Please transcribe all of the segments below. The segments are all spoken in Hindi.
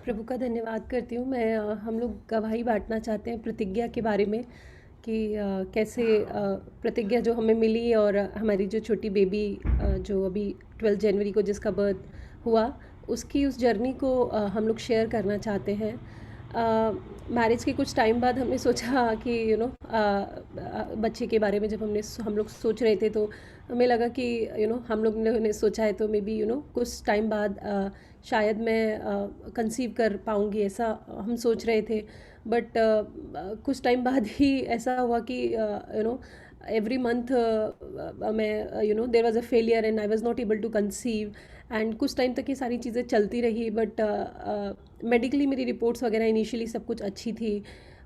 प्रभु का धन्यवाद करती हूँ मैं। हम लोग गवाही बांटना चाहते हैं प्रतिज्ञा के बारे में कि कैसे प्रतिज्ञा जो हमें मिली और हमारी जो छोटी बेबी जो अभी 12 जनवरी को जिसका बर्थ हुआ, उसकी उस जर्नी को हम लोग शेयर करना चाहते हैं। मैरिज के कुछ टाइम बाद हमने सोचा कि बच्चे के बारे में जब हम लोग सोच रहे थे, तो हमें लगा कि हम लोग ने सोचा है तो मे बी कुछ टाइम बाद शायद मैं कंसीव कर पाऊँगी, ऐसा हम सोच रहे थे। बट कुछ टाइम बाद ही ऐसा हुआ कि एवरी मंथ मैं there was a failure and I was not able to conceive. And कुछ टाइम तक ये सारी चीज़ें चलती रही, बट मेडिकली मेरी रिपोर्ट्स वगैरह इनिशियली सब कुछ अच्छी थी।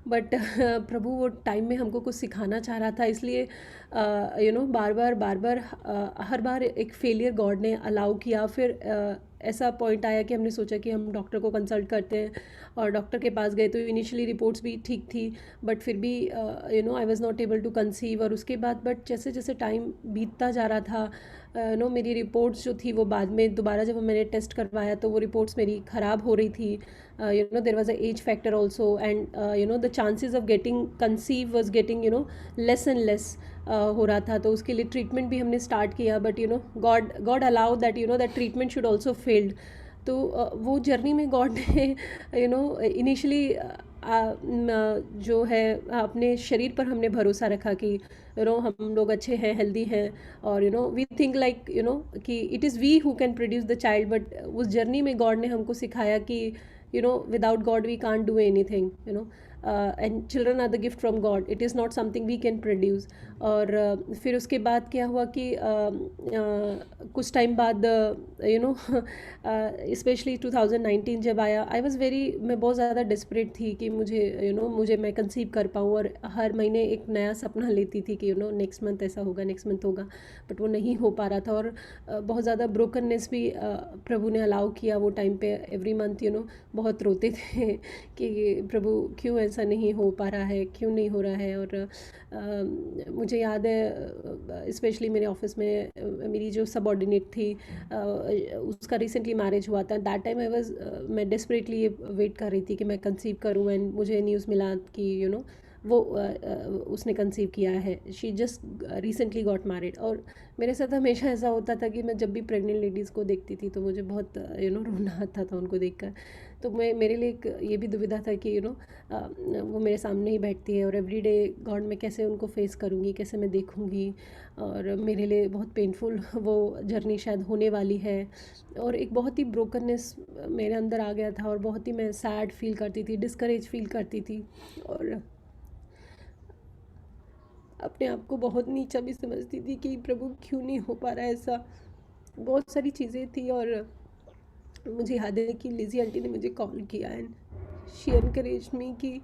बट प्रभु वो टाइम में हमको कुछ सिखाना चाह रहा था, इसलिए बार बार हर बार एक फेलियर गॉड ने अलाउ किया। फिर ऐसा पॉइंट आया कि हमने सोचा कि हम डॉक्टर को कंसल्ट करते हैं, और डॉक्टर के पास गए तो इनिशियली रिपोर्ट्स भी ठीक थी, बट फिर भी I was not able to conceive. और उसके बाद बट जैसे जैसे टाइम बीतता जा रहा था, मेरी रिपोर्ट्स जो थी वो बाद में दोबारा जब मैंने टेस्ट करवाया तो वो रिपोर्ट्स मेरी ख़राब हो रही थी। देर was a age factor also, and the chances of getting conceive was getting less and less हो रहा था। तो उसके लिए ट्रीटमेंट भी हमने स्टार्ट किया, but God God allow that that treatment should also failed. तो वो जर्नी में गॉड ने इनिशियली जो है अपने शरीर पर हमने भरोसा रखा कि हम लोग अच्छे हैं, हेल्दी हैं, और वी थिंक लाइक कि it is we who can produce the child. But उस जर्नी में गॉड ने हमको सिखाया कि without God we can't do anything. And children are the gift from God, it is not something we can produce. और फिर उसके बाद क्या हुआ कि कुछ टाइम बाद स्पेशली 2019 जब आया, आई वॉज़ वेरी, मैं बहुत ज़्यादा डिस्परेट थी कि मुझे मैं कंसीव कर पाऊँ। और हर महीने एक नया सपना लेती थी कि नेक्स्ट मंथ ऐसा होगा, नेक्स्ट मंथ होगा, बट वो नहीं हो पा रहा था। और बहुत ज़्यादा ब्रोकननेस भी प्रभु ने अलाउ किया वो टाइम पे। एवरी मंथ बहुत रोते थे कि प्रभु क्यों ऐसा नहीं हो पा रहा है, क्यों नहीं हो रहा है। और मुझे याद है स्पेशली मेरे ऑफिस में मेरी जो सबऑर्डिनेट थी, उसका रिसेंटली मैरिज हुआ था। दैट टाइम मैं डेस्परेटली वेट कर रही थी कि मैं कंसीव करूँ, एंड मुझे न्यूज़ मिला कि वो उसने कंसीव किया है। She just recently got married. और मेरे साथ हमेशा ऐसा होता था कि मैं जब भी प्रेग्नेंट लेडीज़ को देखती थी तो मुझे बहुत रोना आता था उनको देखकर। तो मेरे लिए एक ये भी दुविधा था कि वो मेरे सामने ही बैठती है, और एवरीडे गॉड मैं कैसे उनको फेस करूँगी, कैसे मैं देखूँगी। और मेरे लिए बहुत पेनफुल वो जर्नी शायद होने वाली है। और एक बहुत ही ब्रोकननेस मेरे अंदर आ गया था, और बहुत ही मैं सैड फील करती थी, डिस्करेज फील करती थी, और अपने आप को बहुत नीचा भी समझती थी कि प्रभु क्यों नहीं हो पा रहा है ऐसा। बहुत सारी चीज़ें थी। और मुझे याद है कि लिज़ी आंटी ने मुझे कॉल किया एंड शी एनकरेज मी, कि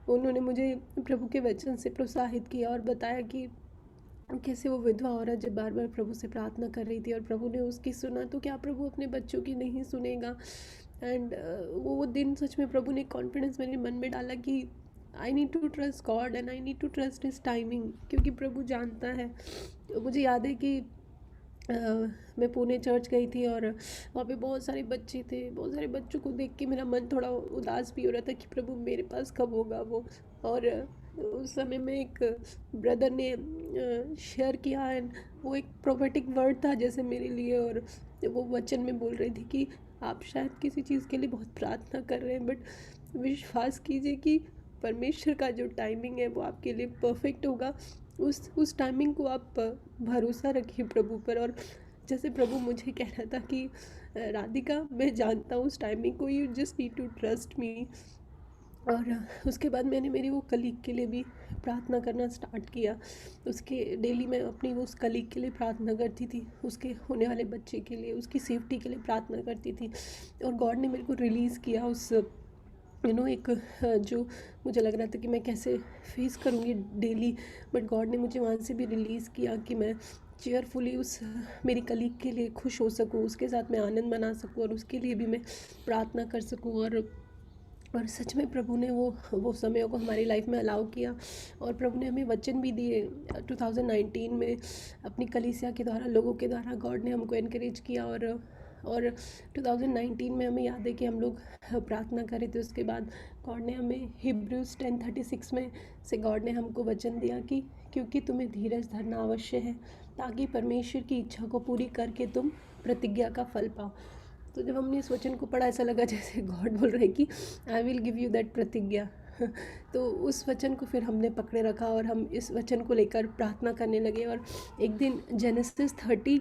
उन्होंने मुझे प्रभु के वचन से प्रोत्साहित किया और बताया कि कैसे वो विधवा औरत जब बार बार प्रभु से प्रार्थना कर रही थी और प्रभु ने उसकी सुना, तो क्या प्रभु अपने बच्चों की नहीं सुनेगा। एंड वो दिन सच में प्रभु ने कॉन्फिडेंस मेरे मन में डाला कि I need to trust God and I need to trust his timing, क्योंकि प्रभु जानता है। तो मुझे याद है कि मैं पुणे चर्च गई थी, और वहाँ पे बहुत सारे बच्चे थे। बहुत सारे बच्चों को देख के मेरा मन थोड़ा उदास भी हो रहा था कि प्रभु मेरे पास कब होगा वो। और उस समय में एक ब्रदर ने शेयर किया, एंड वो एक प्रोफेटिक वर्ड था जैसे मेरे लिए। और वो वचन में बोल रही थी कि आप शायद किसी चीज़ के लिए बहुत प्रार्थना कर रहे हैं, बट विश्वास कीजिए कि परमेश्वर का जो टाइमिंग है वो आपके लिए परफेक्ट होगा। उस टाइमिंग को आप भरोसा रखिए प्रभु पर। और जैसे प्रभु मुझे कह रहा था कि राधिका, मैं जानता हूँ उस टाइमिंग को, you just need to trust me. और उसके बाद मैंने मेरी वो कलीग के लिए भी प्रार्थना करना स्टार्ट किया। उसके डेली मैं अपनी वो उस कलीग के लिए प्रार्थना करती थी, उसके होने वाले बच्चे के लिए, उसकी सेफ्टी के लिए प्रार्थना करती थी। और गॉड ने मेरे को रिलीज़ किया उस एक जो मुझे लग रहा था कि मैं कैसे फेस करूँगी डेली, बट गॉड ने मुझे वहाँ से भी रिलीज़ किया कि मैं चेयरफुली उस मेरी कलीग के लिए खुश हो सकूँ, उसके साथ मैं आनंद मना सकूँ, और उसके लिए भी मैं प्रार्थना कर सकूँ। और सच में प्रभु ने वो समयों को हमारी लाइफ में अलाउ किया। और प्रभु ने हमें वचन भी दिए 2019 में अपनी कलीसिया के द्वारा, लोगों के द्वारा गॉड ने हमको इनकरेज किया। और और 2019 में हमें याद है कि हम लोग प्रार्थना करे थे। उसके बाद गॉड ने हमें हिब्रूज 10:36 में से गॉड ने हमको वचन दिया कि क्योंकि तुम्हें धीरज धरना अवश्य है ताकि परमेश्वर की इच्छा को पूरी करके तुम प्रतिज्ञा का फल पाओ। तो जब हमने इस वचन को पढ़ा ऐसा लगा जैसे गॉड बोल रहे कि I will give you that प्रतिज्ञा। तो उस वचन को फिर हमने पकड़े रखा और हम इस वचन को लेकर प्रार्थना करने लगे। और एक दिन जेनेसिस 30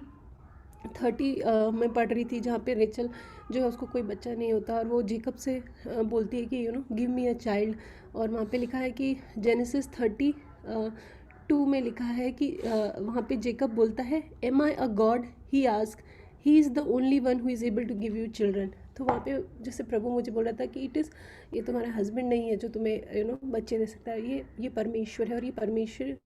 मैं पढ़ रही थी, जहाँ पे रेचल जो है उसको कोई बच्चा नहीं होता और वो जेकब से बोलती है कि गिव मी अ चाइल्ड। और वहाँ पे लिखा है कि जेनेसिस 32 में लिखा है कि वहाँ पे जेकब बोलता है am I a God, he ask, he is the only one who is able to give you children. तो वहाँ पे जैसे प्रभु मुझे बोल रहा था कि ये तुम्हारा हस्बैंड नहीं है जो तुम्हें बच्चे दे सकता है, ये परमेश्वर है और ये परमेश्वर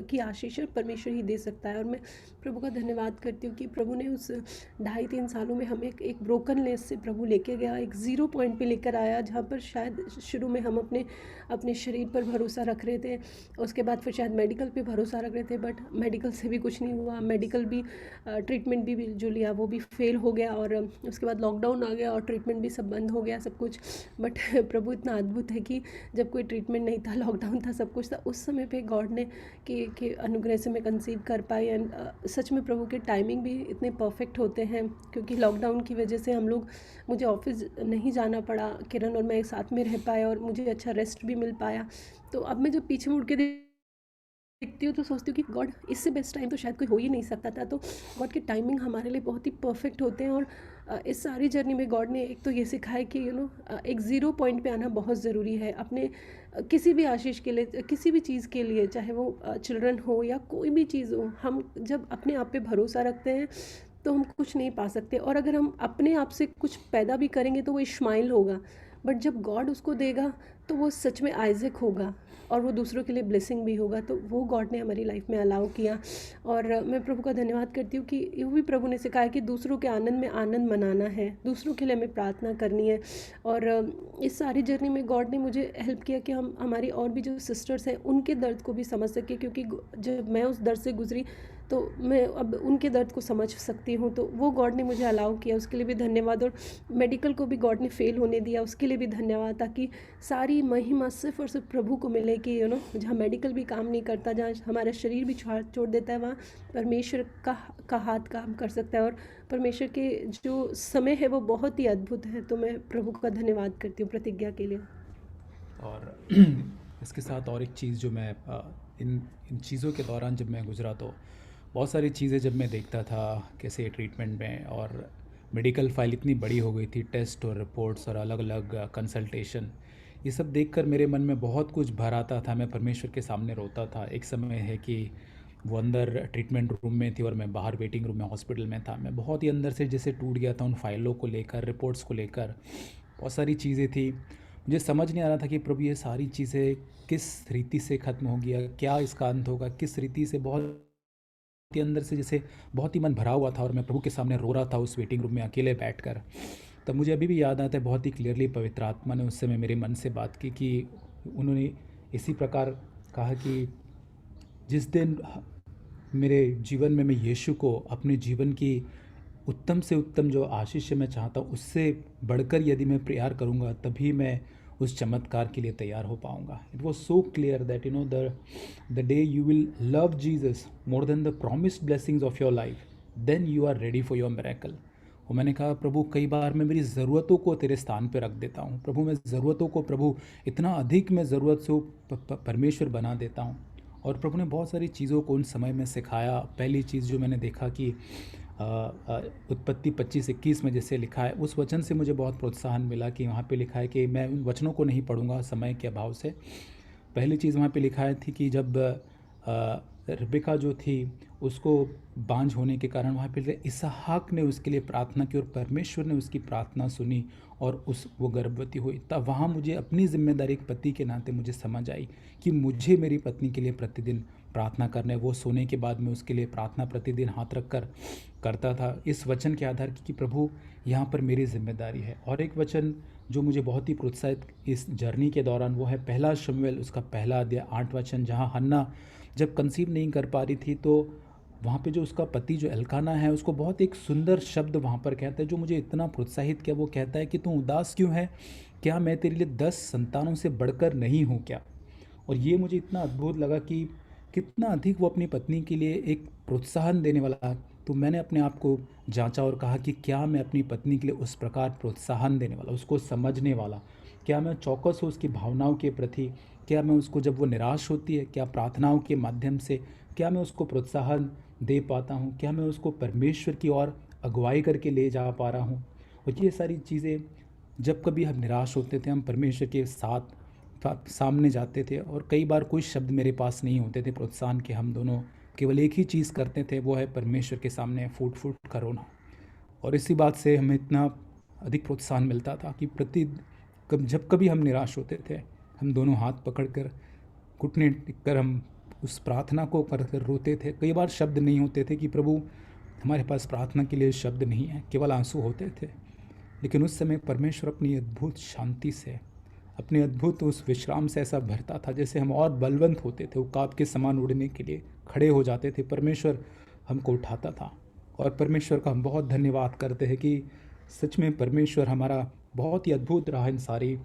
की आशीष परमेश्वर ही दे सकता है। और मैं प्रभु का धन्यवाद करती हूँ कि प्रभु ने उस 2.5-3 सालों में हमें एक ब्रोकननेस से प्रभु लेके गया, एक ज़ीरो पॉइंट पे लेकर आया, जहाँ पर शायद शुरू में हम अपने शरीर पर भरोसा रख रहे थे, उसके बाद फिर शायद मेडिकल पे भरोसा रख रहे थे, बट मेडिकल से भी कुछ नहीं हुआ। मेडिकल भी ट्रीटमेंट भी जो लिया वो भी फेल हो गया और उसके बाद लॉकडाउन आ गया और ट्रीटमेंट भी सब बंद हो गया सब कुछ। बट प्रभु इतना अद्भुत है कि जब कोई ट्रीटमेंट नहीं था, लॉकडाउन था, सब कुछ था, उस समय पे गॉड ने के अनुग्रह से मैं कंसीव कर पाई। एंड सच में प्रभु के टाइमिंग भी इतने परफेक्ट होते हैं, क्योंकि लॉकडाउन की वजह से मुझे ऑफिस नहीं जाना पड़ा, किरण और मैं एक साथ में रह पाए और मुझे अच्छा रेस्ट भी मिल पाया। तो अब मैं जब पीछे मुड़ के देखती हूँ तो सोचती हूँ कि गॉड, इससे बेस्ट टाइम तो शायद कोई हो ही नहीं सकता था। तो गॉड के टाइमिंग हमारे लिए बहुत ही परफेक्ट होते हैं। और इस सारी जर्नी में गॉड ने एक तो ये सिखाया कि एक ज़ीरो पॉइंट पे आना बहुत ज़रूरी है अपने किसी भी आशीष के लिए, किसी भी चीज़ के लिए, चाहे वो चिल्ड्रन हो या कोई भी चीज़ हो। हम जब अपने आप पे भरोसा रखते हैं तो हम कुछ नहीं पा सकते, और अगर हम अपने आप से कुछ पैदा भी करेंगे तो वो इश्माइल होगा, बट जब गॉड उसको देगा तो वो सच में आइज़क होगा और वो दूसरों के लिए ब्लेसिंग भी होगा। तो वो गॉड ने हमारी लाइफ में अलाउ किया। और मैं प्रभु का धन्यवाद करती हूँ कि ये भी प्रभु ने सिखाया कि दूसरों के आनंद में आनंद मनाना है, दूसरों के लिए हमें प्रार्थना करनी है। और इस सारी जर्नी में गॉड ने मुझे हेल्प किया कि हम हमारी और भी जो सिस्टर्स हैं उनके दर्द को भी समझ सके, क्योंकि जब मैं उस दर्द से गुजरी तो मैं अब उनके दर्द को समझ सकती हूँ। तो वो गॉड ने मुझे अलाउ किया, उसके लिए भी धन्यवाद। और मेडिकल को भी गॉड ने फेल होने दिया, उसके लिए भी धन्यवाद, ताकि सारी महिमा सिर्फ और सिर्फ प्रभु को मिले कि जहाँ मेडिकल भी काम नहीं करता, जहाँ हमारा शरीर भी छोड़ देता है, वहाँ परमेश्वर का हाथ काम कर सकता है। और परमेश्वर के जो समय है वो बहुत ही अद्भुत है। तो मैं प्रभु का धन्यवाद करती हूँ प्रतिज्ञा के लिए। और इसके साथ और एक चीज़ जो मैं इन चीज़ों के दौरान जब मैं गुजरा तो बहुत सारी चीज़ें जब मैं देखता था कैसे ट्रीटमेंट में, और मेडिकल फाइल इतनी बड़ी हो गई थी, टेस्ट और रिपोर्ट्स और अलग अलग कंसल्टेशन, ये सब देखकर मेरे मन में बहुत कुछ भर आता था। मैं परमेश्वर के सामने रोता था। एक समय है कि वो अंदर ट्रीटमेंट रूम में थी और मैं बाहर वेटिंग रूम में हॉस्पिटल में था। मैं बहुत ही अंदर से जैसे टूट गया था उन फाइलों को लेकर, रिपोर्ट्स को लेकर, बहुत सारी चीज़ें थी। मुझे समझ नहीं आ रहा था कि प्रभु ये सारी चीज़ें किस रीति से ख़त्म हो गया, क्या इसका अंत होगा, किस रीति से। बहुत ही अंदर से जैसे बहुत ही मन भरा हुआ था और मैं प्रभु के सामने रो रहा था उस वेटिंग रूम में अकेले बैठकर। तब मुझे अभी भी याद आता है बहुत ही क्लियरली, पवित्र आत्मा ने उस समय मेरे मन से बात की कि उन्होंने इसी प्रकार कहा कि जिस दिन मेरे जीवन में मैं यीशु को अपने जीवन की उत्तम से उत्तम जो आशीष मैं चाहता हूँ उससे बढ़कर यदि मैं प्यार करूँगा, तभी मैं उस चमत्कार के लिए तैयार हो पाऊँगा। It was so clear that the day you will love Jesus more than the promised blessings of your life, then you are ready for your miracle. और मैंने कहा प्रभु कई बार मैं मेरी ज़रूरतों को तेरे स्थान पर रख देता हूँ। प्रभु मैं ज़रूरतों को, प्रभु इतना अधिक मैं ज़रूरत से परमेश्वर बना देता हूँ। और प्रभु ने बहुत सारी चीज़ों को उन समय में सिखाया। पहली चीज़ जो मैंने देखा कि उत्पत्ति 25-21 में जैसे लिखा है, उस वचन से मुझे बहुत प्रोत्साहन मिला कि वहाँ पे लिखा है कि मैं उन वचनों को नहीं पढ़ूंगा समय के अभाव से। पहली चीज़ वहाँ पे लिखा है थी कि जब रिबेका जो थी उसको बांझ होने के कारण वहाँ पे इसहाक ने उसके लिए प्रार्थना की और परमेश्वर ने उसकी प्रार्थना सुनी और वो गर्भवती हुई। तब वहाँ मुझे अपनी जिम्मेदारी एक पति के नाते मुझे समझ आई कि मुझे मेरी पत्नी के लिए प्रतिदिन प्रार्थना करना है। वो सोने के बाद मैं उसके लिए प्रार्थना प्रतिदिन हाथ रख कर करता था, इस वचन के आधार की कि प्रभु यहाँ पर मेरी जिम्मेदारी है। और एक वचन जो मुझे बहुत ही प्रोत्साहित इस जर्नी के दौरान, वो है 1 शमूएल उसका 1 अध्याय 8 वचन, जहाँ हन्ना जब कंसीव नहीं कर पा रही थी तो वहाँ पे जो उसका पति जो एल्काना है उसको बहुत एक सुंदर शब्द वहाँ पर कहता है जो मुझे इतना प्रोत्साहित किया। वो कहता है कि तू उदास क्यों है, क्या मैं तेरे लिए 10 संतानों से बढ़कर नहीं हूँ क्या। और ये मुझे इतना अद्भुत लगा कि कितना अधिक वो अपनी पत्नी के लिए एक प्रोत्साहन देने वाला है। तो मैंने अपने आप को जांचा और कहा कि क्या मैं अपनी पत्नी के लिए उस प्रकार प्रोत्साहन देने वाला, उसको समझने वाला, क्या मैं चौकस हूँ उसकी भावनाओं के प्रति, क्या मैं उसको जब वो निराश होती है, क्या प्रार्थनाओं के माध्यम से क्या मैं उसको प्रोत्साहन दे पाता हूँ, क्या मैं उसको परमेश्वर की ओर अगुवाई करके ले जा पा रहा हूँ। और ये सारी चीज़ें जब कभी हम निराश होते थे हम परमेश्वर के साथ सामने जाते थे और कई बार कोई शब्द मेरे पास नहीं होते थे प्रोत्साहन के। हम दोनों केवल एक ही चीज़ करते थे, वो है परमेश्वर के सामने फूट फूट का रोना। और इसी बात से हमें इतना अधिक प्रोत्साहन मिलता था कि जब कभी हम निराश होते थे हम दोनों हाथ पकड़कर घुटने टेक कर हम उस प्रार्थना को कर कर रोते थे। कई बार शब्द नहीं होते थे कि प्रभु हमारे पास प्रार्थना के लिए शब्द नहीं है, केवल आंसू होते थे। लेकिन उस समय परमेश्वर अपनी अद्भुत शांति से, अपने अद्भुत उस विश्राम से ऐसा भरता था जैसे हम और बलवंत होते थे, उकाब के समान उड़ने के लिए खड़े हो जाते थे। परमेश्वर हमको उठाता था और परमेश्वर का हम बहुत धन्यवाद करते हैं कि सच में परमेश्वर हमारा बहुत ही अद्भुत रहा इन सारी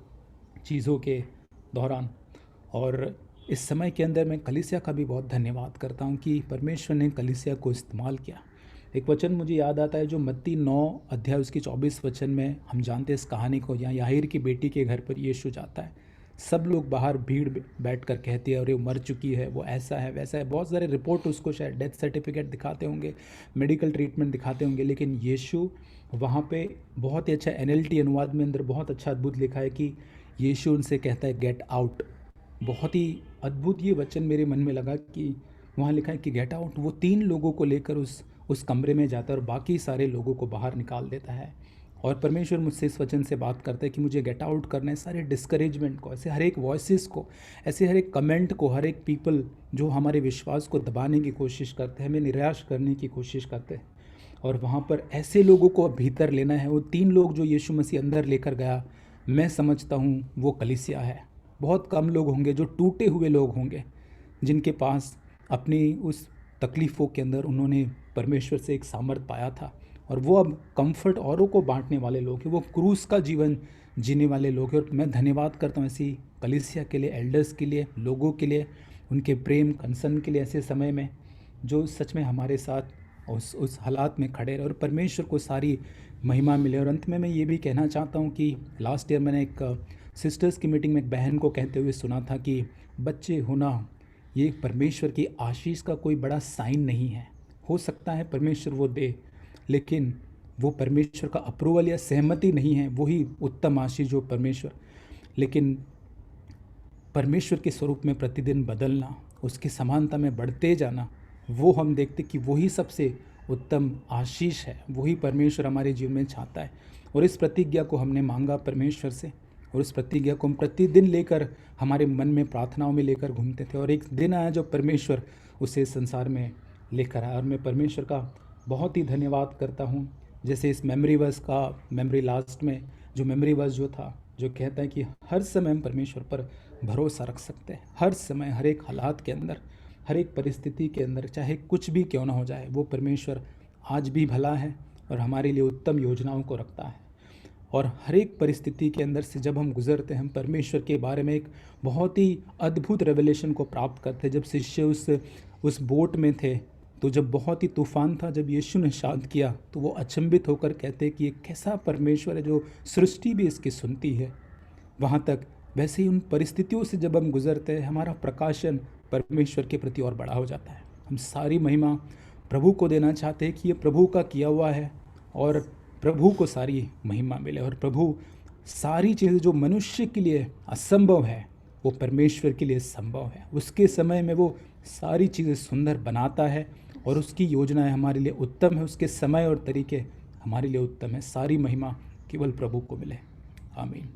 चीज़ों के दौरान। और इस समय के अंदर मैं कलीसिया का भी बहुत धन्यवाद करता हूँ कि परमेश्वर ने कलीसिया को इस्तेमाल किया। एक वचन मुझे याद आता है जो मत्ती 9 अध्याय उसकी 24 वचन में हम जानते हैं इस कहानी को। यहाँ याहीर की बेटी के घर पर यीशु जाता है, सब लोग बाहर भीड़ बैठ कर कहती है अरे वो मर चुकी है, वो ऐसा है वैसा है, बहुत सारे रिपोर्ट उसको शायद डेथ सर्टिफिकेट दिखाते होंगे, मेडिकल ट्रीटमेंट दिखाते होंगे। लेकिन यीशु वहाँ पे बहुत ही अच्छा NLT अनुवाद में अंदर बहुत अच्छा अद्भुत लिखा है कि यीशु उनसे कहता है गेट आउट। बहुत ही अद्भुत ये वचन मेरे मन में लगा कि वहाँ लिखा है कि गेट आउट। वो 3 लोगों को लेकर उस कमरे में जाता है और बाकी सारे लोगों को बाहर निकाल देता है। और परमेश्वर मुझसे इस वचन से बात करता है कि मुझे गेट आउट करना है सारे डिस्करेजमेंट को, ऐसे हर एक वॉइसेस को, ऐसे हर एक कमेंट को, हर एक पीपल जो हमारे विश्वास को दबाने की कोशिश करते हैं, हमें निराश करने की कोशिश करते हैं। और वहाँ पर ऐसे लोगों को भीतर लेना है। वो 3 लोग जो यीशु मसीह अंदर लेकर गया, मैं समझता हूँ वो कलीसिया है। बहुत कम लोग होंगे जो टूटे हुए लोग होंगे जिनके पास अपनी उस तकलीफ़ों के अंदर उन्होंने परमेश्वर से एक सामर्थ पाया था और वो अब कंफर्ट औरों को बांटने वाले लोग हैं, वो क्रूस का जीवन जीने वाले लोग हैं। और मैं धन्यवाद करता हूँ ऐसी कलीसिया के लिए, एल्डर्स के लिए, लोगों के लिए, उनके प्रेम कंसर्न के लिए ऐसे समय में जो सच में हमारे साथ उस हालात में खड़े रहे और परमेश्वर को सारी महिमा मिले। और अंत में मैं ये भी कहना चाहता हूँ कि लास्ट ईयर मैंने एक सिस्टर्स की मीटिंग में एक बहन को कहते हुए सुना था कि बच्चे होना ये परमेश्वर की आशीष का कोई बड़ा साइन नहीं है। हो सकता है परमेश्वर वो दे, लेकिन वो परमेश्वर का अप्रूवल या सहमति नहीं है, वही उत्तम आशीष जो परमेश्वर। लेकिन परमेश्वर के स्वरूप में प्रतिदिन बदलना, उसकी समानता में बढ़ते जाना, वो हम देखते कि वही सबसे उत्तम आशीष है, वही परमेश्वर हमारे जीवन में चाहता है। और इस प्रतिज्ञा को हमने मांगा परमेश्वर से और उस प्रतिज्ञा को हम प्रतिदिन लेकर हमारे मन में प्रार्थनाओं में लेकर घूमते थे। और एक दिन आया जब परमेश्वर उसे संसार में लेकर आया और मैं परमेश्वर का बहुत ही धन्यवाद करता हूँ। जैसे इस मेमोरी वर्स का मेमोरी लास्ट में जो मेमोरी वर्स जो था जो कहता है कि हर समय हम परमेश्वर पर भरोसा रख सकते हैं, हर समय, हर एक हालात के अंदर, हर एक परिस्थिति के अंदर, चाहे कुछ भी क्यों ना हो जाए, वो परमेश्वर आज भी भला है और हमारे लिए उत्तम योजनाओं को रखता है। और हर एक परिस्थिति के अंदर से जब हम गुजरते हैं हम परमेश्वर के बारे में एक बहुत ही अद्भुत रेवलेशन को प्राप्त करते हैं। जब शिष्य उस बोट में थे तो जब बहुत ही तूफान था, जब यीशु ने शांत किया तो वो अचंभित होकर कहते कि ये कैसा परमेश्वर है जो सृष्टि भी इसकी सुनती है। वहाँ तक वैसे ही उन परिस्थितियों से जब हम गुजरते हैं हमारा प्रकाशन परमेश्वर के प्रति और बड़ा हो जाता है। हम सारी महिमा प्रभु को देना चाहते हैं कि ये प्रभु का किया हुआ है और प्रभु को सारी महिमा मिले। और प्रभु सारी चीज़ें जो मनुष्य के लिए असंभव है वो परमेश्वर के लिए संभव है। उसके समय में वो सारी चीज़ें सुंदर बनाता है और उसकी योजनाएं हमारे लिए उत्तम है, उसके समय और तरीके हमारे लिए उत्तम है। सारी महिमा केवल प्रभु को मिले। आमीन।